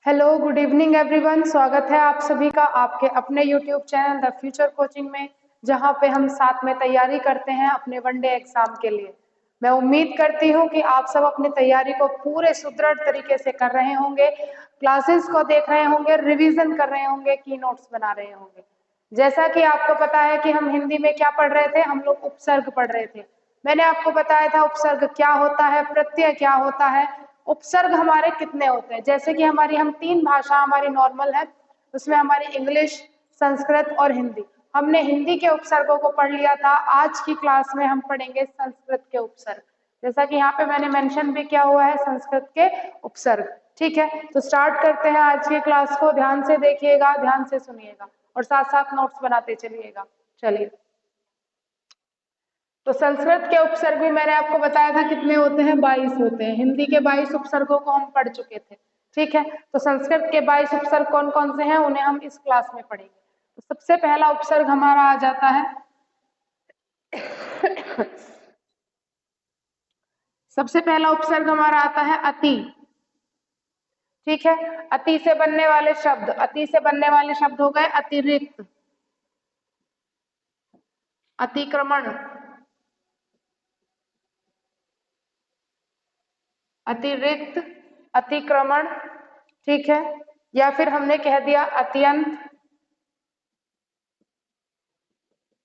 Hello, good evening everyone. स्वागत है आप सभी का आपके अपने YouTube channel the future coaching में, जहां पे हम साथ में तैयारी करते हैं अपने वनडे एग्जाम के लिए। मैं उम्मीद करती हूं कि आप सब अपनी तैयारी को पूरे सुदृढ़ तरीके से कर रहे होंगे, क्लासेस को देख रहे होंगे, रिवीजन कर रहे होंगे, की नोट्स बना रहे होंगे। जैसा कि आपको पता है कि हम हिंदी में क्या पढ़ रहे थे, हम लोग उपसर्ग पढ़ रहे थे। मैंने आपको बताया था उपसर्ग क्या होता है, प्रत्यय क्या होता है, उपसर्ग हमारे कितने होते हैं। जैसे कि हम तीन भाषा हमारी नॉर्मल है, उसमें हमारी इंग्लिश, संस्कृत और हिंदी। हमने हिंदी के उपसर्गों को पढ़ लिया था। आज की क्लास में हम पढ़ेंगे संस्कृत के उपसर्ग, जैसा कि यहाँ पे मैंने मेंशन भी किया हुआ है, संस्कृत के उपसर्ग। ठीक है, तो स्टार्ट करते हैं आज की क्लास को। ध्यान से देखिएगा, ध्यान से सुनिएगा और साथ साथ नोट्स बनाते चलिएगा। चलिए, तो संस्कृत के उपसर्ग भी मैंने आपको बताया था कितने होते हैं, 22 होते हैं। हिंदी के 22 उपसर्गों को हम पढ़ चुके थे। ठीक है, तो संस्कृत के 22 उपसर्ग कौन कौन से हैं उन्हें हम इस क्लास में पढ़ेंगे। तो सबसे पहला उपसर्ग हमारा आ जाता है सबसे पहला उपसर्ग हमारा आता है अति। ठीक है, अति से बनने वाले शब्द, अति से बनने वाले शब्द हो गए अतिरिक्त, अतिक्रमण, अतिरिक्त, अतिक्रमण। ठीक है, या फिर हमने कह दिया अत्यंत,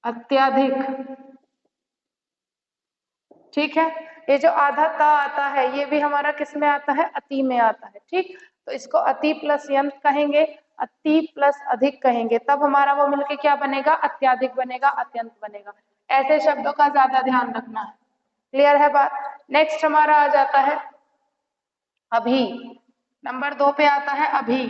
अत्यधिक। ठीक है, ये जो आधा ता आता है ये भी हमारा किस में आता है, अति में आता है। ठीक, तो इसको अति प्लस यंत कहेंगे, अति प्लस अधिक कहेंगे, तब हमारा वो मिलके क्या बनेगा, अत्याधिक बनेगा, अत्यंत बनेगा। ऐसे शब्दों का ज्यादा ध्यान रखना है। क्लियर है बात। नेक्स्ट हमारा आ जाता है अभी। नंबर 2 पे आता है अभी।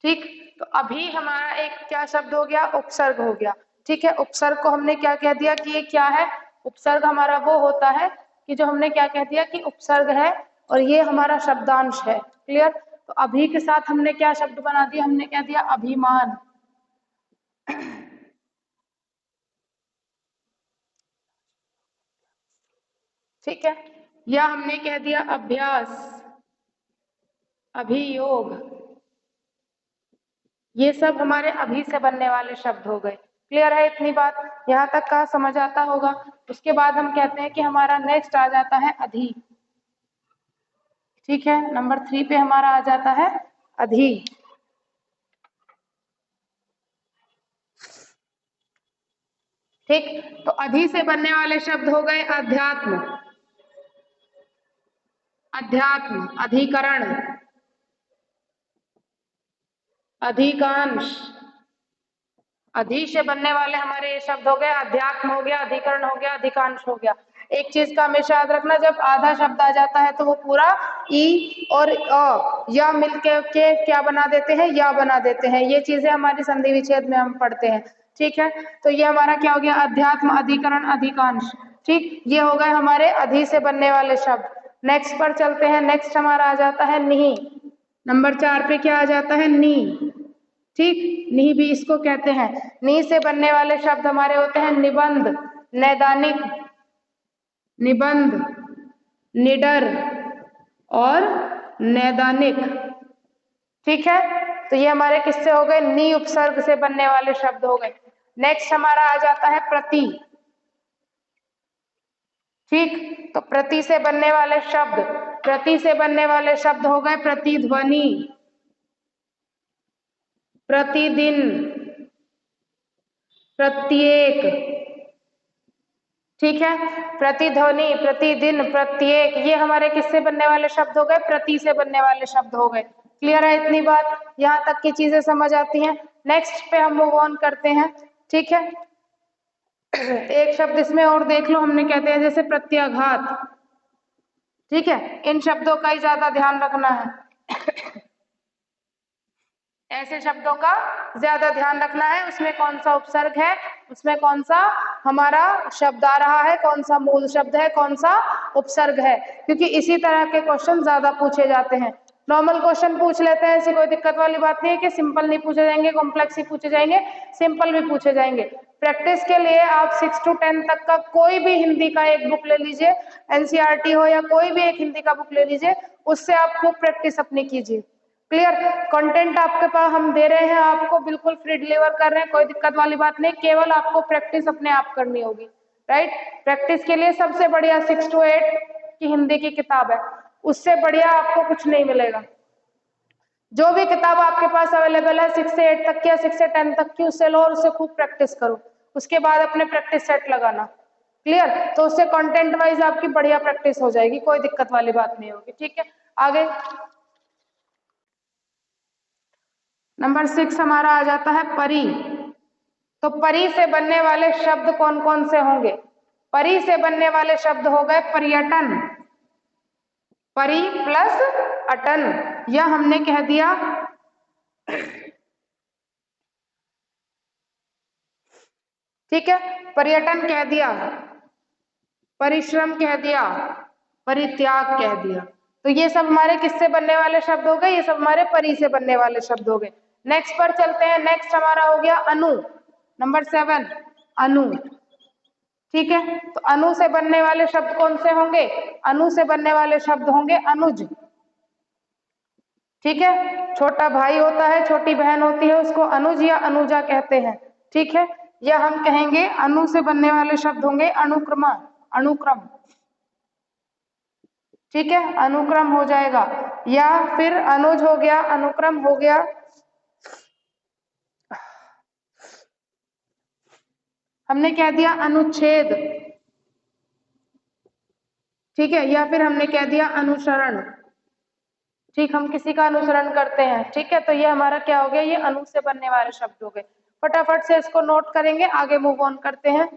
ठीक, तो अभी हमारा एक क्या शब्द हो गया, उपसर्ग हो गया। ठीक है, उपसर्ग को हमने क्या कह दिया कि ये क्या है, उपसर्ग हमारा वो होता है कि जो हमने क्या कह दिया कि उपसर्ग है और ये हमारा शब्दांश है। क्लियर, तो अभी के साथ हमने क्या शब्द बना दिया, हमने क्या दिया, अभिमान। ठीक है, या हमने कह दिया अभ्यास, अभियोग। ये सब हमारे अभी से बनने वाले शब्द हो गए। क्लियर है इतनी बात, यहाँ तक का समझ आता होगा। उसके बाद हम कहते हैं कि हमारा नेक्स्ट आ जाता है अधि। ठीक है, नंबर 3 पे हमारा आ जाता है अधि। ठीक, तो अधि से बनने वाले शब्द हो गए अध्यात्म, अध्यात्म, अधिकरण, अधिकांश। अधि से बनने वाले हमारे ये शब्द हो गए अध्यात्म हो गया, अधिकरण हो गया, अधिकांश हो गया। एक चीज का हमेशा याद रखना, जब आधा शब्द आ जाता है तो वो पूरा ई और अ या मिलके के क्या बना देते हैं, या बना देते हैं। ये चीजें हमारी संधि विच्छेद में हम पढ़ते हैं। ठीक है, तो ये हमारा क्या हो गया, अध्यात्म, अधिकरण, अधिकांश। ठीक, ये हो गए हमारे अधि से बनने वाले शब्द। नेक्स्ट पर चलते हैं। नेक्स्ट हमारा आ जाता है नी। नंबर 4 पे क्या आ जाता है, नी। ठीक, नी भी इसको कहते हैं। नी से बनने वाले शब्द हमारे होते हैं निबंध, नैदानिक, निबंध, निडर और नैदानिक। ठीक है, तो ये हमारे किससे हो गए, नी उपसर्ग से बनने वाले शब्द हो गए। नेक्स्ट हमारा आ जाता है प्रति। ठीक, तो प्रति से बनने वाले शब्द, प्रति से बनने वाले शब्द हो गए प्रतिध्वनि, प्रतिदिन, प्रत्येक। ठीक है, प्रतिध्वनि, प्रतिदिन, प्रत्येक, ये हमारे किससे बनने वाले शब्द हो गए, प्रति से बनने वाले शब्द हो गए। क्लियर है इतनी बात, यहाँ तक की चीजें समझ आती हैं। नेक्स्ट पे हम मूव ऑन करते हैं। ठीक है, एक शब्द इसमें और देख लो, हमने कहते हैं जैसे प्रत्याघात। ठीक है, इन शब्दों का ही ज्यादा ध्यान रखना है। ऐसे शब्दों का ज्यादा ध्यान रखना है, उसमें कौन सा उपसर्ग है, उसमें कौन सा हमारा शब्द आ रहा है, कौन सा मूल शब्द है, कौन सा उपसर्ग है, क्योंकि इसी तरह के क्वेश्चन ज्यादा पूछे जाते हैं। नॉर्मल क्वेश्चन पूछ लेते हैं, ऐसी कोई दिक्कत वाली बात नहीं है कि सिंपल नहीं पूछे जाएंगे, कॉम्प्लेक्स ही पूछे जाएंगे, सिंपल भी पूछे जाएंगे। प्रैक्टिस के लिए आप 6 to 10 तक का कोई भी हिंदी का एक बुक ले लीजिए, एनसीईआरटी हो या कोई भी एक हिंदी का बुक ले लीजिए, उससे आप खूब प्रैक्टिस अपनी कीजिए। क्लियर? कंटेंट आपके पास हम दे रहे हैं, आपको बिल्कुल फ्री डिलीवर कर रहे हैं, कोई दिक्कत वाली बात नहीं, केवल आपको प्रैक्टिस अपने आप करनी होगी। राइट? प्रैक्टिस के लिए सबसे बढ़िया 6 to 8 की हिंदी की किताब है, उससे बढ़िया आपको कुछ नहीं मिलेगा। जो भी किताब आपके पास अवेलेबल है 6 से 8 तक की या 6 से 10 तक की, उससे लो और उससे खूब प्रैक्टिस करो, उसके बाद अपने प्रैक्टिस सेट लगाना। क्लियर? तो उससे कंटेंट वाइज आपकी बढ़िया प्रैक्टिस हो जाएगी, कोई दिक्कत वाली बात नहीं होगी। ठीक है, आगे नंबर 6 हमारा आ जाता है परी। तो परी से बनने वाले शब्द कौन कौन से होंगे? परी से बनने वाले शब्द हो गए पर्यटन, परी प्लस अटन, यह हमने कह दिया ठीक है, पर्यटन कह दिया, परिश्रम कह दिया, परित्याग कह दिया। तो ये सब हमारे किससे बनने वाले शब्द हो गए? ये सब हमारे परी से बनने वाले शब्द हो गए। नेक्स्ट पर चलते हैं। नेक्स्ट हमारा हो गया अनु, नंबर 7 अनु। ठीक है, तो अनु से बनने वाले शब्द कौन से होंगे? अनु से बनने वाले शब्द होंगे अनुज। ठीक है, छोटा भाई होता है, छोटी बहन होती है, उसको अनुज या अनुजा कहते हैं। ठीक है, या हम कहेंगे अनु से बनने वाले शब्द होंगे अनुक्रमा, अनुक्रम। ठीक है, अनुक्रम हो जाएगा, या फिर अनुज हो गया, अनुक्रम हो गया, हमने कह दिया अनुच्छेद। ठीक है, या फिर हमने कह दिया अनुसरण। ठीक, हम किसी का अनुसरण करते हैं। ठीक है, तो ये हमारा क्या हो गया? ये अनु से बनने वाले शब्द हो गए। फटाफट से इसको नोट करेंगे, आगे मूव ऑन करते हैं।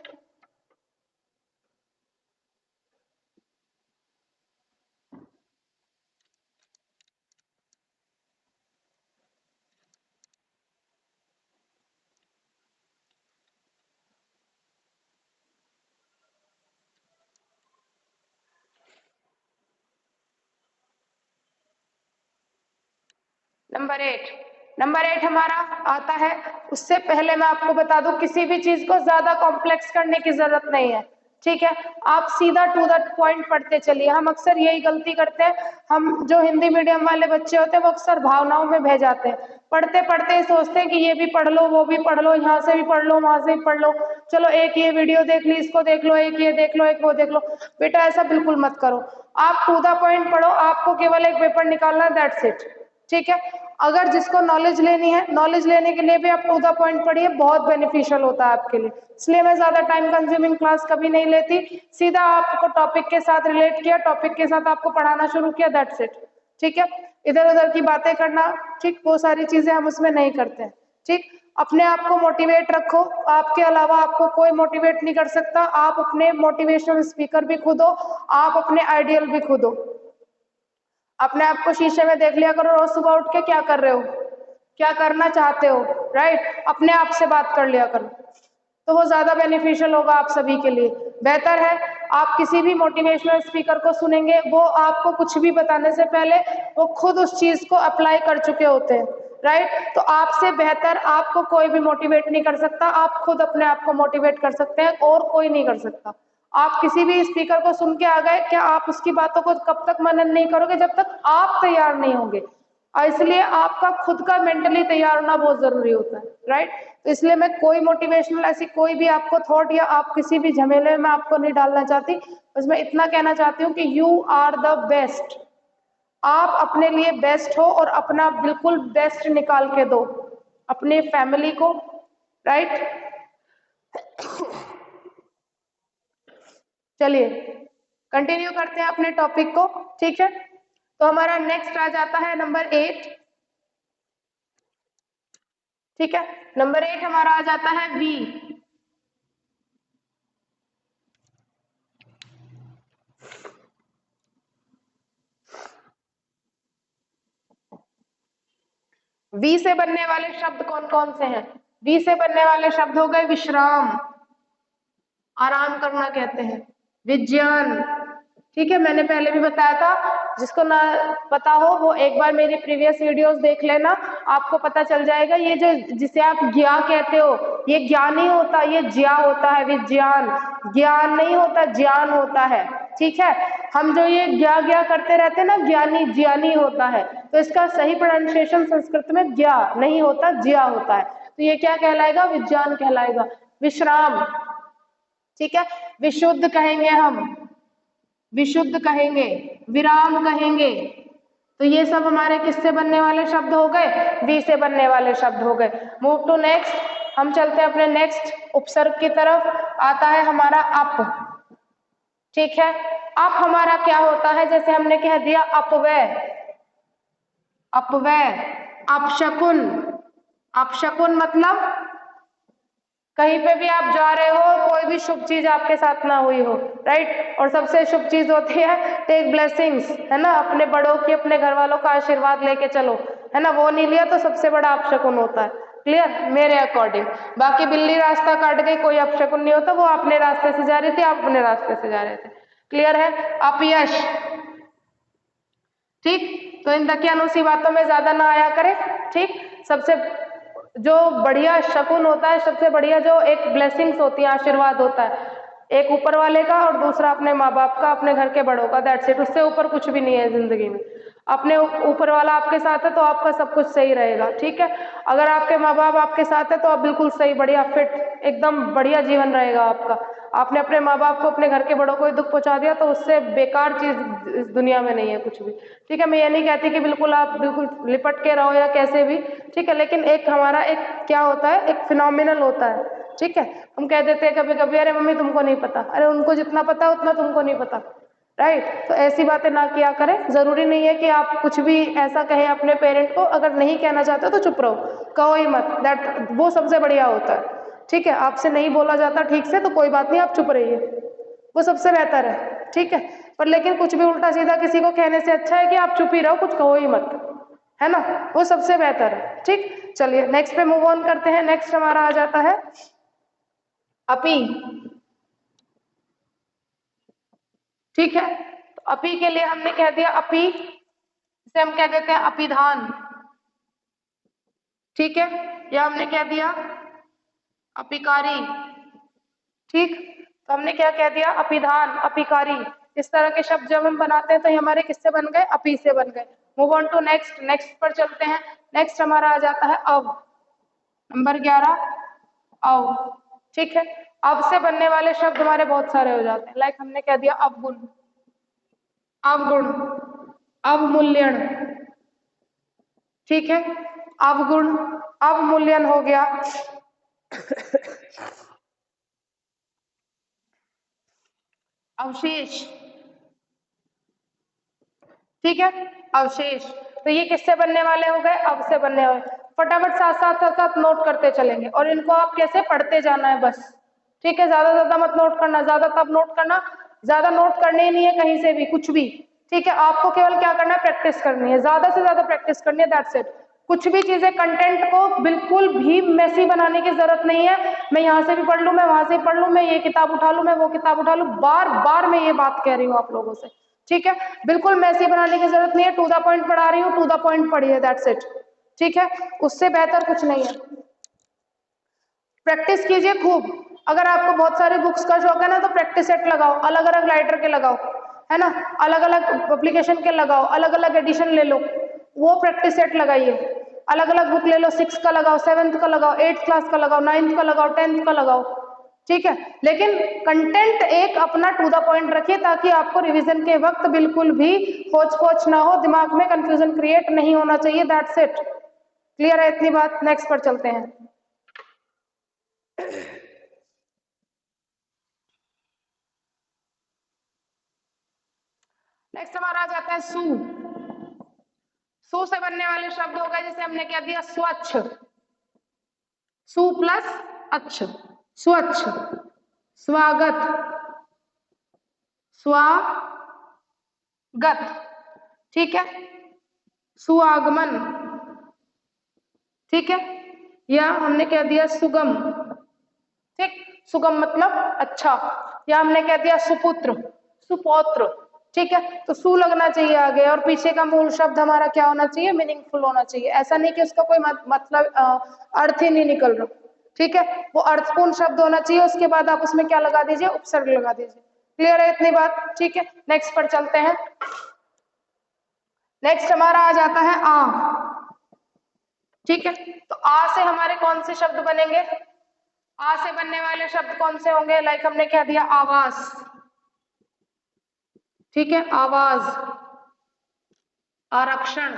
नंबर 8 हमारा आता है। उससे पहले मैं आपको बता दूं, किसी भी चीज को ज्यादा कॉम्प्लेक्स करने की जरूरत नहीं है। ठीक है, आप सीधा टू द पॉइंट पढ़ते चलिए। हम अक्सर यही गलती करते हैं, हम जो हिंदी मीडियम वाले बच्चे होते हैं वो अक्सर भावनाओं में बह जाते हैं। पढ़ते पढ़ते ही सोचते हैं कि ये भी पढ़ लो, वो भी पढ़ लो, यहाँ से भी पढ़ लो, वहां से भी पढ़ लो, चलो एक ये वीडियो देख ली, इसको देख लो, एक ये देख लो, एक वो देख लो। बेटा ऐसा बिल्कुल मत करो, आप टू द पॉइंट पढ़ो, आपको केवल एक पेपर निकालना है, दैट्स इट। ठीक है, अगर जिसको नॉलेज लेनी है, नॉलेज लेने के लिए भी आप टू द पॉइंट पढ़िए, बहुत बेनिफिशियल होता है आपके लिए। इसलिए मैं ज्यादा टाइम कंज्यूमिंग क्लास कभी नहीं लेती, सीधा आपको टॉपिक के साथ रिलेट किया, टॉपिक के साथ आपको पढ़ाना शुरू किया, दैट्स इट। ठीक है, इधर उधर की बातें करना, ठीक, वो सारी चीजें हम उसमें नहीं करते हैं। ठीक, अपने आप को मोटिवेट रखो, आपके अलावा आपको कोई मोटिवेट नहीं कर सकता। आप अपने मोटिवेशनल स्पीकर भी खुद हो, आप अपने आइडियल भी खुद हो। अपने आप को शीशे में देख लिया करो, रोज सुबह उठ के क्या कर रहे हो, क्या करना चाहते हो, राइट? अपने आप से बात कर लिया करो, तो वो ज्यादा बेनिफिशियल होगा आप सभी के लिए। बेहतर है आप किसी भी मोटिवेशनल स्पीकर को सुनेंगे, वो आपको कुछ भी बताने से पहले वो खुद उस चीज को अप्लाई कर चुके होते हैं, राइट? तो आपसे बेहतर आपको कोई भी मोटिवेट नहीं कर सकता, आप खुद अपने आप को मोटिवेट कर सकते हैं, और कोई नहीं कर सकता। आप किसी भी स्पीकर को सुन के आ गए, क्या आप उसकी बातों को कब तक मनन नहीं करोगे? जब तक आप तैयार नहीं होंगे। और इसलिए आपका खुद का मेंटली तैयार होना बहुत जरूरी होता है, राइट? तो इसलिए मैं कोई मोटिवेशनल ऐसी कोई भी आपको थॉट या आप किसी भी झमेले में आपको नहीं डालना चाहती, बस मैं इतना कहना चाहती हूँ कि यू आर द बेस्ट। आप अपने लिए बेस्ट हो, और अपना बिल्कुल बेस्ट निकाल के दो अपने फैमिली को, राइट? चलिए कंटिन्यू करते हैं अपने टॉपिक को। ठीक है, तो हमारा नेक्स्ट आ जाता है नंबर 8। ठीक है, नंबर 8 हमारा आ जाता है वी। वी से बनने वाले शब्द कौन कौन से हैं? वी से बनने वाले शब्द हो गए विश्राम, आराम करना कहते हैं, विज्ञान। ठीक है, मैंने पहले भी बताया था जिसको ना पता हो वो एक बार मेरी प्रीवियस वीडियोस देख लेना, आपको पता चल जाएगा। ये जो जिसे आप ज्ञा कहते हो, ये ज्ञान नहीं होता, ये ज्या होता है, विज्ञान। ज्ञान नहीं होता, ज्ञान होता है, ठीक है। हम जो ये ज्ञा ज्ञा करते रहते हैं ना, ज्ञानी ज्ञानी होता है, तो इसका सही प्रोनाउंसिएशन संस्कृत में ज्ञा नहीं होता, ज्या होता है। तो ये क्या कहलाएगा? विज्ञान कहलाएगा। विश्राम, ठीक है। विशुद्ध कहेंगे हम, विशुद्ध कहेंगे, विराम कहेंगे। तो ये सब हमारे किससे बनने वाले शब्द हो गए? वी से बनने वाले शब्द हो गए। मूव टू नेक्स्ट, हम चलते हैं अपने नेक्स्ट उपसर्ग की तरफ। आता है हमारा अप, ठीक है। अप हमारा क्या होता है? जैसे हमने कह दिया अपव्यय, अपव्यय, अपशकुन। अपशकुन मतलब कहीं पे भी आप जा रहे हो, कोई भी शुभ चीज आपके साथ ना हुई हो, राइट। और सबसे शुभ चीज होती है टेक ब्लेसिंग्स, है ना, अपने बड़ों की, अपने घर वालों का आशीर्वाद लेके चलो, है ना। वो नहीं लिया तो सबसे बड़ा अपशकुन होता है। क्लियर? मेरे अकॉर्डिंग। बाकी बिल्ली रास्ता काट गई, कोई अपशकुन नहीं होता, वो अपने रास्ते से जा रही थी, आप अपने रास्ते से जा रहे थे। क्लियर है? अपयश, ठीक। तो इन दकियानुसी बातों में ज्यादा ना आया करें, ठीक। सबसे जो बढ़िया शकुन होता है, सबसे बढ़िया जो एक ब्लेसिंग्स होती है, आशीर्वाद होता है, एक ऊपर वाले का और दूसरा अपने माँ बाप का, अपने घर के बड़ों का, दैट्स इट। उससे ऊपर कुछ भी नहीं है जिंदगी में। अपने ऊपर वाला आपके साथ है तो आपका सब कुछ सही रहेगा, ठीक है। अगर आपके माँ बाप आपके साथ है तो आप बिल्कुल सही, बढ़िया फिट, एकदम बढ़िया जीवन रहेगा आपका। आपने अपने माँ बाप को, अपने घर के बड़ों को दुख पहुंचा दिया तो उससे बेकार चीज इस दुनिया में नहीं है कुछ भी, ठीक है। मैं ये नहीं कहती कि बिल्कुल आप बिल्कुल लिपट के रहो या कैसे भी, ठीक है, लेकिन एक हमारा एक क्या होता है, एक फिनोमिनल होता है, ठीक है। हम कह देते हैं कभी कभी, अरे मम्मी तुमको नहीं पता, अरे उनको जितना पता है उतना तुमको नहीं पता, राइट। तो ऐसी बातें ना किया करें। जरूरी नहीं है कि आप कुछ भी ऐसा कहें अपने पेरेंट को, अगर नहीं कहना चाहते तो चुप रहो, कहो ही मत, दैट वो सबसे बढ़िया होता है, ठीक है। आपसे नहीं बोला जाता ठीक से तो कोई बात नहीं, आप चुप रहिए, वो सबसे बेहतर है, ठीक है। पर लेकिन कुछ भी उल्टा सीधा किसी को कहने से अच्छा है कि आप चुप ही रहो, कुछ कहो ही मत, है ना, वो सबसे बेहतर है, ठीक। चलिए नेक्स्ट पे मूव ऑन करते हैं। नेक्स्ट हमारा आ जाता है अपी, ठीक है। तो अपी के लिए हमने कह दिया अपी, इसे हम कह देते हैं अपिधान, ठीक है, या हमने कह दिया अपिकारी, ठीक। तो हमने क्या कह दिया? अपिधान, अपिकारी। इस तरह के शब्द जब हम बनाते हैं तो ये हमारे किससे बन गए? अपी से बन गए। Move on to next, next पर चलते हैं। नेक्स्ट हमारा आ जाता है अव, नंबर 11 अव, ठीक है। अब से बनने वाले शब्द हमारे बहुत सारे हो जाते हैं। लाइक हमने कह दिया अवगुण, अवगुण, अवमूल्यन, ठीक है। अवगुण, अवमूल्यन हो गया। अवशेष, ठीक है, अवशेष। तो ये किससे बनने वाले हो गए? अब से बनने वाले। फटाफट साथ साथ साथ साथ नोट करते चलेंगे और इनको आप कैसे पढ़ते जाना है बस, ठीक है। ज्यादा मत नोट करना, ज्यादा तब नोट करना, ज्यादा नोट करने ही नहीं है कहीं से भी कुछ भी, ठीक है। आपको केवल क्या करना है? प्रैक्टिस करनी है, ज्यादा से ज्यादा प्रैक्टिस करनी है, दैट्स इट। कुछ भी चीजें कंटेंट को बिल्कुल भी मेसी बनाने की जरूरत नहीं है। मैं यहाँ से भी पढ़ लूं, मैं वहां से भी पढ़ लूं, मैं ये किताब उठा लूं, मैं वो किताब उठा लूं, बार बार मैं ये बात कह रही हूँ आप लोगों से, ठीक है। बिल्कुल मैसी बनाने की जरूरत नहीं है। टू द पॉइंट पढ़ा रही हूँ, टू द पॉइंट पढ़िए, दैट्स इट, ठीक है। उससे बेहतर कुछ नहीं है। प्रैक्टिस कीजिए खूब। अगर आपको बहुत सारी बुक्स का शौक है ना, तो प्रैक्टिस सेट लगाओ, अलग अलग राइटर के लगाओ, है ना, अलग अलग पब्लिकेशन के लगाओ, अलग अलग एडिशन ले लो, वो प्रैक्टिस सेट लगाइए। अलग अलग बुक ले लो, 6 का लगाओ, 7th का लगाओ, 8th क्लास का लगाओ, 9th का लगाओ, 10th का लगाओ, ठीक है। लेकिन कंटेंट एक अपना टू द पॉइंट रखिए, ताकि आपको रिवीजन के वक्त बिल्कुल भी होच पोच ना हो, दिमाग में कंफ्यूजन क्रिएट नहीं होना चाहिए, दैट्स इट। क्लियर है इतनी बात? नेक्स्ट पर चलते हैं। नेक्स्ट हमारा आ जाता है सु। सु से बनने वाले शब्द हो गए, जैसे हमने क्या दिया? स्वच्छ, सु प्लस अच्छ, स्वच्छ। स्वागत, स्वागत, ठीक है। सुआगमन, ठीक है, या हमने कह दिया सुगम, ठीक। सुगम मतलब अच्छा, या हमने कह दिया सुपुत्र, सुपौत्र, ठीक है, तो सू लगना चाहिए आगे, और पीछे का मूल शब्द हमारा क्या होना चाहिए, मीनिंगफुल होना चाहिए। ऐसा नहीं कि उसका कोई मतलब अर्थ ही नहीं निकल रहा, ठीक है, वो अर्थपूर्ण शब्द होना चाहिए। उसके बाद आप उसमें क्या लगा दीजिए, उपसर्ग लगा दीजिए। क्लियर है इतनी बात, ठीक है। नेक्स्ट पर चलते हैं। नेक्स्ट हमारा आ जाता है आ, ठीक है। तो आ से हमारे कौन से शब्द बनेंगे, आ से बनने वाले शब्द कौन से होंगे, लाइक हमने क्या दिया, आवाज, ठीक है, आवाज, आरक्षण,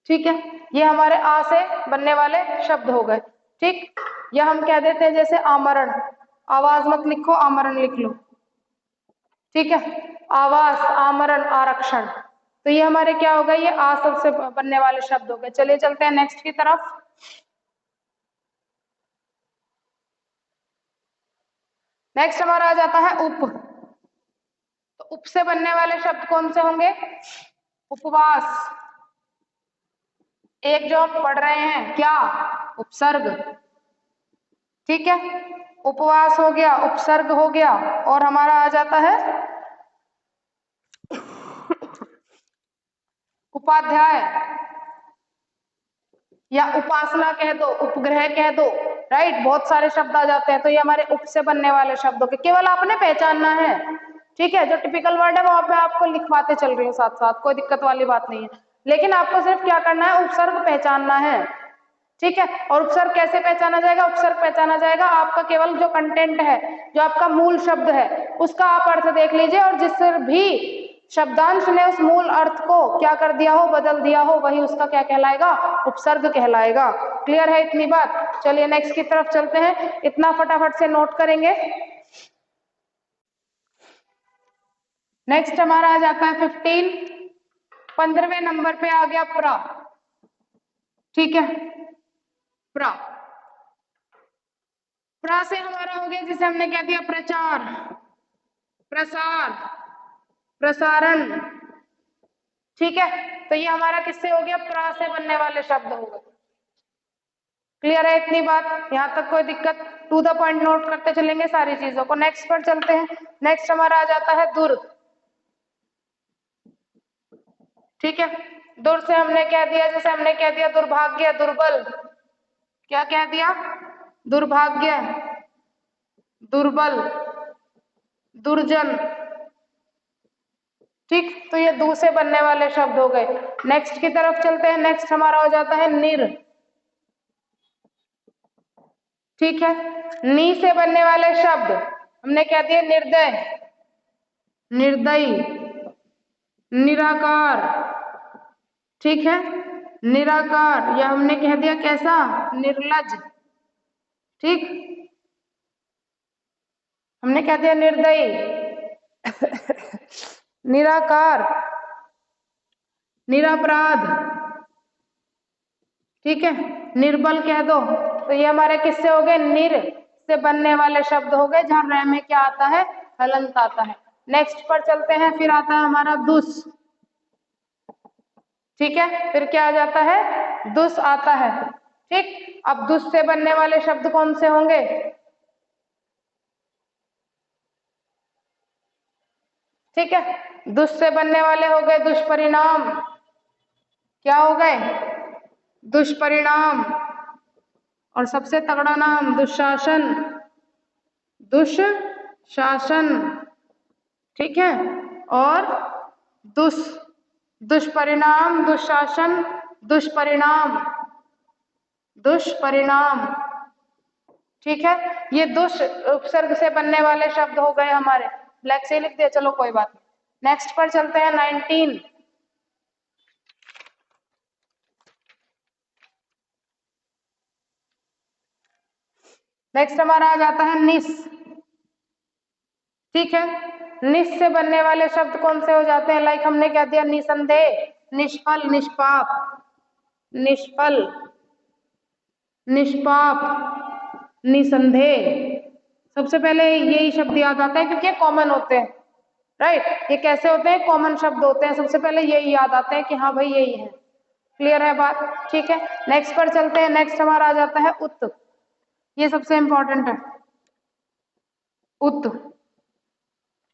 ठीक है, ये हमारे आ से बनने वाले शब्द हो गए, ठीक। या हम कह देते हैं जैसे आमरण, आवाज मत लिखो, आमरण लिख लो, ठीक है, आवास, आमरण, आरक्षण, तो ये हमारे क्या हो गए, ये आ शब्द से बनने वाले शब्द हो गए। चलिए चलते हैं नेक्स्ट की तरफ। नेक्स्ट हमारा आ जाता है उप, तो उप से बनने वाले शब्द कौन से होंगे, उपवास, एक जो हम पढ़ रहे हैं क्या, उपसर्ग, ठीक है, उपवास हो गया, उपसर्ग हो गया, और हमारा आ जाता है उपाध्याय, या उपासना कह दो, उपग्रह कह दो, राइट, बहुत सारे शब्द आ जाते हैं। तो ये हमारे उप से बनने वाले शब्दों के, केवल आपने पहचानना है, ठीक है, जो टिपिकल वर्ड है वो मैं आपको लिखवाते चल रही हूँ साथ साथ, कोई दिक्कत वाली बात नहीं है, लेकिन आपको सिर्फ क्या करना है, उपसर्ग पहचानना है, ठीक है। और उपसर्ग कैसे पहचाना जाएगा, उपसर्ग पहचाना जाएगा आपका केवल जो कंटेंट है, जो आपका मूल शब्द है, उसका आप अर्थ देख लीजिए, और जिससे भी शब्दांश ने उस मूल अर्थ को क्या कर दिया हो, बदल दिया हो, वही उसका क्या कहलाएगा, उपसर्ग कहलाएगा। क्लियर है इतनी बात। चलिए नेक्स्ट की तरफ चलते हैं, इतना फटाफट से नोट करेंगे। नेक्स्ट हमारा आ जाता है 15, 15वें नंबर पे आ गया प्रा, ठीक है, प्रा, प्रा से हमारा हो गया, जिसे हमने क्या दिया, प्रचार, प्रसार, प्रसारण, ठीक है, तो ये हमारा किससे हो गया, प्रा से बनने वाले शब्द हो गए। क्लियर है इतनी बात, यहां तक कोई दिक्कत, टू द पॉइंट नोट करते चलेंगे सारी चीजों को। नेक्स्ट पर चलते हैं। नेक्स्ट हमारा आ जाता है दुर, ठीक है, दुर से हमने क्या दिया, जैसे हमने क्या दिया, दुर्भाग्य, दुर्बल, क्या कह दिया, दुर्भाग्य, दुर्बल, दुर्जन, ठीक, तो ये दू से बनने वाले शब्द हो गए। नेक्स्ट की तरफ चलते हैं। नेक्स्ट हमारा हो जाता है निर, ठीक है, नी से बनने वाले शब्द हमने क्या दिए, निर्दय, निर्दयी, निराकार, ठीक है, निराकार, या हमने कह दिया कैसा, निर्लज, ठीक, हमने क्या दिया, निर्दयी, निराकार, निरपराध, ठीक है, निर्बल कह दो। तो ये हमारे किससे हो गए, निर से बनने वाले शब्द हो गए, जहां र में क्या आता है, हलंत आता है। नेक्स्ट पर चलते हैं, फिर आता है हमारा दुस, ठीक है, फिर क्या आ जाता है, दुस आता है, ठीक। अब दुस से बनने वाले शब्द कौन से होंगे, ठीक है, दुस से बनने वाले हो गए दुष्परिणाम, क्या हो गए, दुष्परिणाम, और सबसे तगड़ा नाम दुशासन, दुशासन, ठीक है, और दुष, दुष्परिणाम, दुशासन, दुष्परिणाम, दुष्परिणाम, ठीक है, ये दुष उपसर्ग से बनने वाले शब्द हो गए हमारे, ब्लैक से लिख दिया, चलो कोई बात नहीं। नेक्स्ट पर चलते हैं 19, नेक्स्ट हमारा आ जाता है निस, ठीक है, निस से बनने वाले शब्द कौन से हो जाते हैं, लाइक हमने क्या दिया, निसंदेह, निष्फल, निष्पाप, निष्फल, निष्पाप, निसंदेह, सबसे पहले यही शब्द याद आता है क्योंकि कॉमन होते हैं, राइट, ये कैसे होते हैं, कॉमन शब्द होते हैं, सबसे पहले यही याद आते हैं कि हाँ भाई यही है। क्लियर है बात, ठीक है। नेक्स्ट पर चलते हैं। नेक्स्ट हमारा आ जाता है उत, ये सबसे इंपॉर्टेंट है, उत,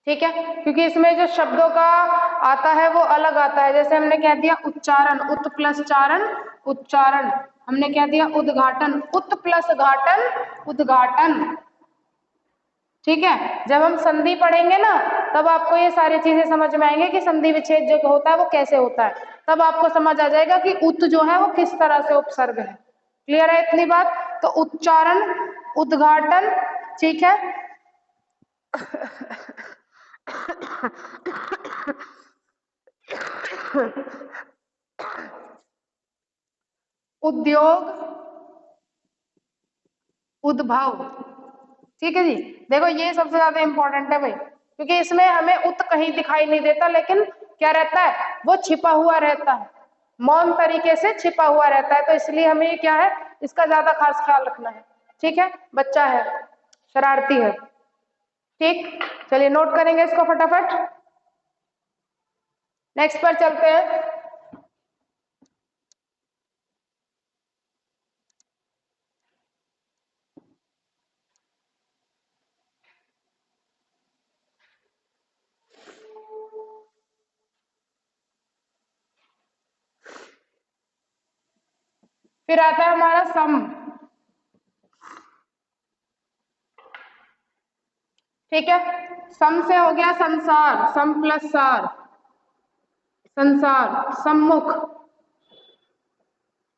ठीक है, क्योंकि इसमें जो शब्दों का आता है वो अलग आता है। जैसे हमने कह दिया उच्चारण, उत प्लस चारण उच्चारण। हमने कह दिया उद्घाटन, उत प्लस घाटन उद्घाटन। ठीक है, जब हम संधि पढ़ेंगे ना तब आपको ये सारी चीजें समझ में आएंगे कि संधि विच्छेद जो होता है वो कैसे होता है। तब आपको समझ आ जाएगा कि उत जो है वो किस तरह से उपसर्ग है। क्लियर है इतनी बात? तो उच्चारण, उद्घाटन, ठीक है, उद्योग, उद्भव। ठीक है जी, देखो ये सबसे ज्यादा इंपॉर्टेंट है भाई, क्योंकि इसमें हमें उत कहीं दिखाई नहीं देता, लेकिन क्या रहता है, वो छिपा हुआ रहता है, मौन तरीके से छिपा हुआ रहता है। तो इसलिए हमें ये क्या है, इसका ज्यादा खास ख्याल रखना है। ठीक है, बच्चा है, शरारती है। ठीक, चलिए नोट करेंगे इसको फटाफट। नेक्स्ट पर चलते हैं। फिर आता है हमारा सम। ठीक है, सम से हो गया संसार, सम प्लस सार, संसार, सम्मुख।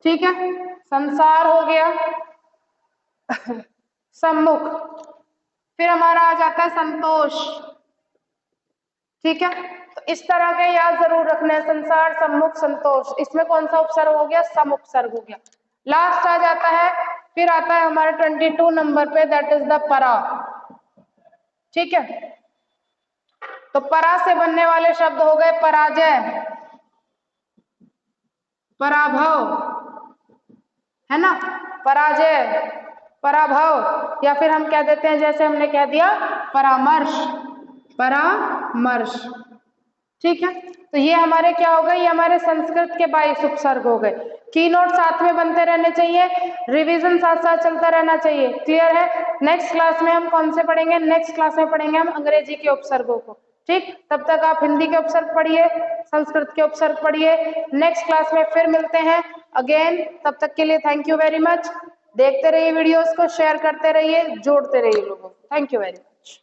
ठीक है, संसार हो गया, सम्मुख। फिर हमारा आ जाता है संतोष। ठीक है, तो इस तरह के याद जरूर रखना है, संसार, सम्मुख, संतोष। इसमें कौन सा उपसर्ग हो गया, सम उपसर्ग हो गया। लास्ट आ जाता है, फिर आता है हमारे 22 नंबर पे, दैट इज द परा। ठीक है, तो परा से बनने वाले शब्द हो गए पराजय, पराभव, है ना, पराजय, पराभव, या फिर हम कह देते हैं, जैसे हमने कह दिया परामर्श, परामर्श। ठीक है, तो ये हमारे क्या हो गए, ये हमारे संस्कृत के 22 उपसर्ग हो गए। की नोट साथ में बनते रहने चाहिए, रिवीजन साथ साथ चलता रहना चाहिए। क्लियर है? नेक्स्ट क्लास में हम कौन से पढ़ेंगे, नेक्स्ट क्लास में पढ़ेंगे हम अंग्रेजी के उपसर्गों को। ठीक, तब तक आप हिंदी के उपसर्ग पढ़िए, संस्कृत के उपसर्ग पढ़िए। नेक्स्ट क्लास में फिर मिलते हैं अगेन, तब तक के लिए थैंक यू वेरी मच। देखते रहिए वीडियोस को, शेयर करते रहिए, जोड़ते रहिए लोगों को। Thank you very much.